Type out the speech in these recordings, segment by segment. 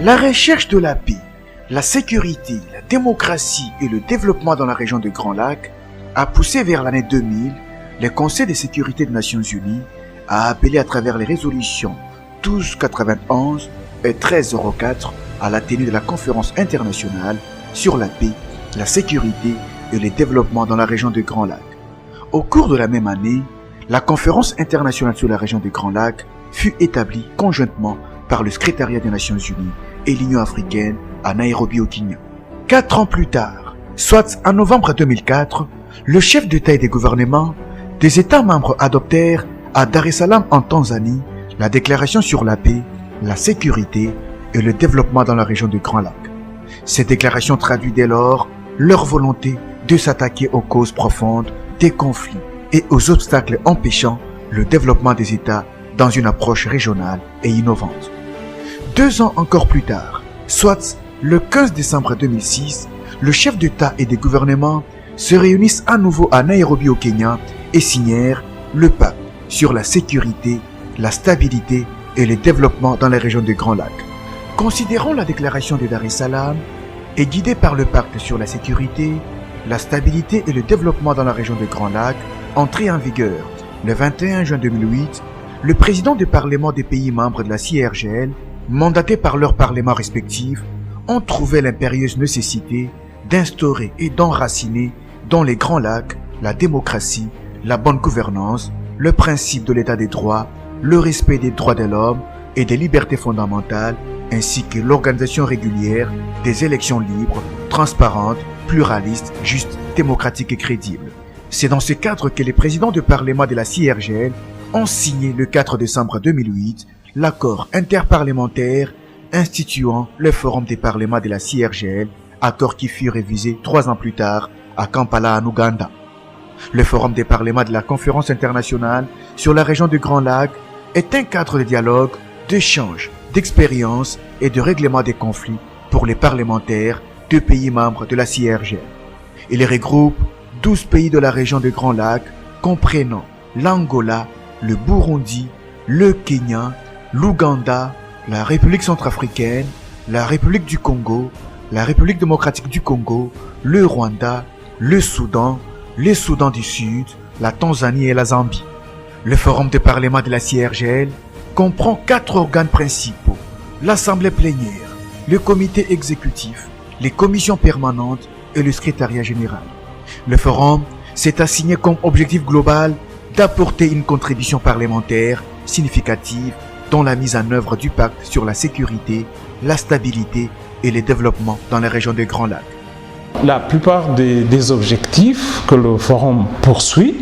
La recherche de la paix, la sécurité, la démocratie et le développement dans la région des Grands Lacs a poussé vers l'année 2000 le Conseil de sécurité des Nations Unies à appeler à travers les résolutions 1291 et 1304 à la tenue de la conférence internationale sur la paix, la sécurité et le développement dans la région des Grands Lacs. Au cours de la même année, la conférence internationale sur la région des Grands Lacs fut établie conjointement par le Secrétariat des Nations Unies et l'Union africaine à Nairobi au Kenya. 4 ans plus tard, soit en novembre 2004, le chef d'État et des gouvernements des États membres adoptèrent à Dar es Salaam en Tanzanie la déclaration sur la paix, la sécurité et le développement dans la région des Grands Lacs. Cette déclaration traduit dès lors leur volonté de s'attaquer aux causes profondes des conflits et aux obstacles empêchant le développement des États dans une approche régionale et innovante. 2 ans encore plus tard, soit le 15 décembre 2006, le chef d'État et des gouvernements se réunissent à nouveau à Nairobi au Kenya et signèrent le pacte sur la sécurité, la stabilité et le développement dans la région des Grands Lacs. Considérant la déclaration de Dar es Salaam et guidée par le pacte sur la sécurité, la stabilité et le développement dans la région des Grands Lacs, entré en vigueur le 21 juin 2008, le président du Parlement des pays membres de la CIRGL, mandatés par leurs parlements respectifs, ont trouvé l'impérieuse nécessité d'instaurer et d'enraciner dans les Grands Lacs la démocratie, la bonne gouvernance, le principe de l'état des droits, le respect des droits de l'homme et des libertés fondamentales, ainsi que l'organisation régulière des élections libres, transparentes, pluralistes, justes, démocratiques et crédibles. C'est dans ce cadre que les présidents du Parlement de la CIRGL ont signé le 4 décembre 2008 l'accord interparlementaire instituant le Forum des parlements de la CIRGL, accord qui fut révisé 3 ans plus tard à Kampala en Ouganda. Le Forum des parlements de la Conférence internationale sur la région du Grand Lac est un cadre de dialogue, d'échange, d'expérience et de règlement des conflits pour les parlementaires de pays membres de la CIRGL. Il regroupe 12 pays de la région du Grand Lac, comprenant l'Angola, le Burundi, le Kenya, l'Ouganda, la République centrafricaine, la République du Congo, la République démocratique du Congo, le Rwanda, le Soudan du Sud, la Tanzanie et la Zambie. Le Forum des parlements de la CIRGL comprend 4 organes principaux: l'Assemblée plénière, le Comité exécutif, les commissions permanentes et le Secrétariat général. Le Forum s'est assigné comme objectif global d'apporter une contribution parlementaire significative dans la mise en œuvre du pacte sur la sécurité, la stabilité et le développement dans la région des Grands Lacs. La plupart des objectifs que le Forum poursuit,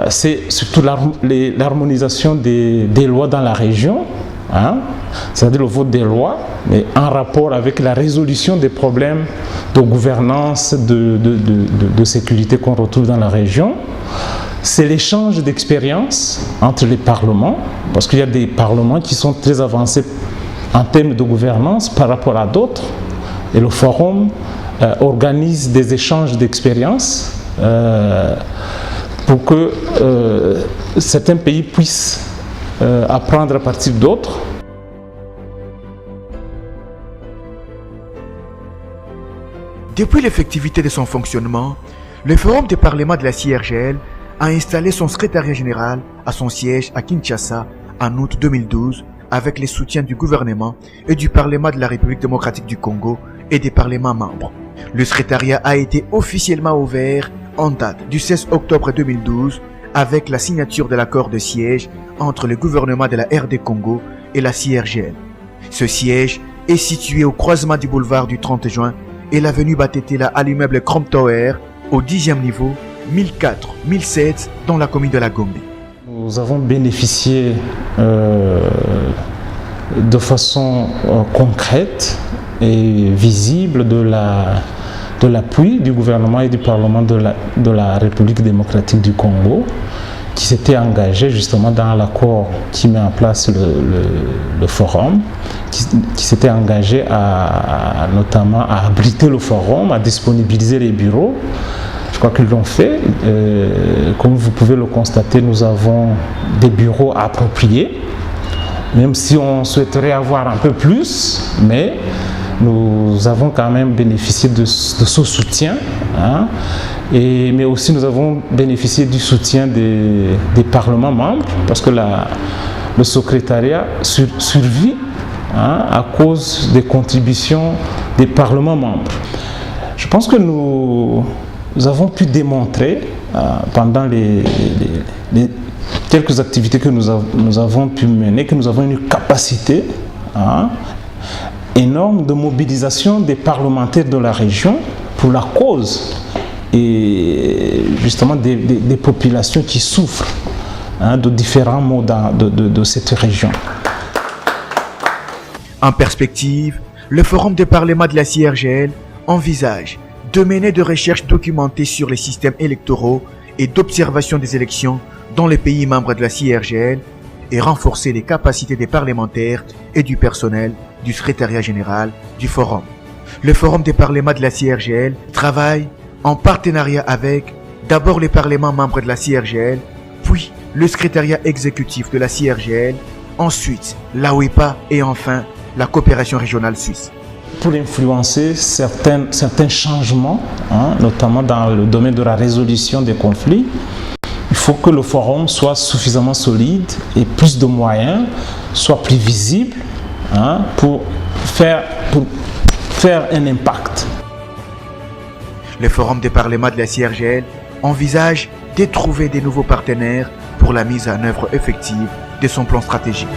c'est surtout l'harmonisation des lois dans la région, c'est-à-dire le vote des lois, mais en rapport avec la résolution des problèmes de gouvernance, de sécurité qu'on retrouve dans la région. C'est l'échange d'expériences entre les parlements, parce qu'il y a des parlements qui sont très avancés en termes de gouvernance par rapport à d'autres, et le Forum organise des échanges d'expériences pour que certains pays puissent apprendre à partir d'autres. Depuis l'effectivité de son fonctionnement, le Forum des parlements de la CIRGL a installé son secrétariat général à son siège à Kinshasa en août 2012 avec le soutien du gouvernement et du Parlement de la République démocratique du Congo et des parlements membres. Le secrétariat a été officiellement ouvert en date du 16 octobre 2012 avec la signature de l'accord de siège entre le gouvernement de la RD Congo et la CIRGL. Ce siège est situé au croisement du boulevard du 30 juin et l'avenue Batetela à l'immeuble Chrome Tower au 10e niveau, 1004-1007 dans la commune de la Gombe. Nous avons bénéficié de façon concrète et visible de l'appui du gouvernement et du Parlement de la République démocratique du Congo, qui s'était engagé justement dans l'accord qui met en place le forum, qui s'était engagé notamment à abriter le forum, à disponibiliser les bureaux. Je crois qu'ils l'ont fait. Comme vous pouvez le constater, nous avons des bureaux appropriés même si on souhaiterait avoir un peu plus, mais nous avons quand même bénéficié de ce soutien, hein, mais aussi nous avons bénéficié du soutien des parlements membres, parce que le secrétariat survit, hein, à cause des contributions des parlements membres. Je pense que nous avons pu démontrer pendant les quelques activités que nous avons pu mener, que nous avons une capacité, hein, énorme de mobilisation des parlementaires de la région pour la cause et justement des populations qui souffrent, hein, de différents maux de cette région. En perspective, le Forum des parlements de la CIRGL envisage de mener des recherches documentées sur les systèmes électoraux et d'observation des élections dans les pays membres de la CIRGL et renforcer les capacités des parlementaires et du personnel du secrétariat général du Forum. Le Forum des parlements de la CIRGL travaille en partenariat avec d'abord les parlements membres de la CIRGL, puis le secrétariat exécutif de la CIRGL, ensuite la WEPA et enfin la coopération régionale suisse. Pour influencer certains changements, hein, notamment dans le domaine de la résolution des conflits, il faut que le forum soit suffisamment solide et plus de moyens, soit plus visible, hein, pour faire un impact. Le Forum des parlements de la CIRGL envisage de trouver des nouveaux partenaires pour la mise en œuvre effective de son plan stratégique.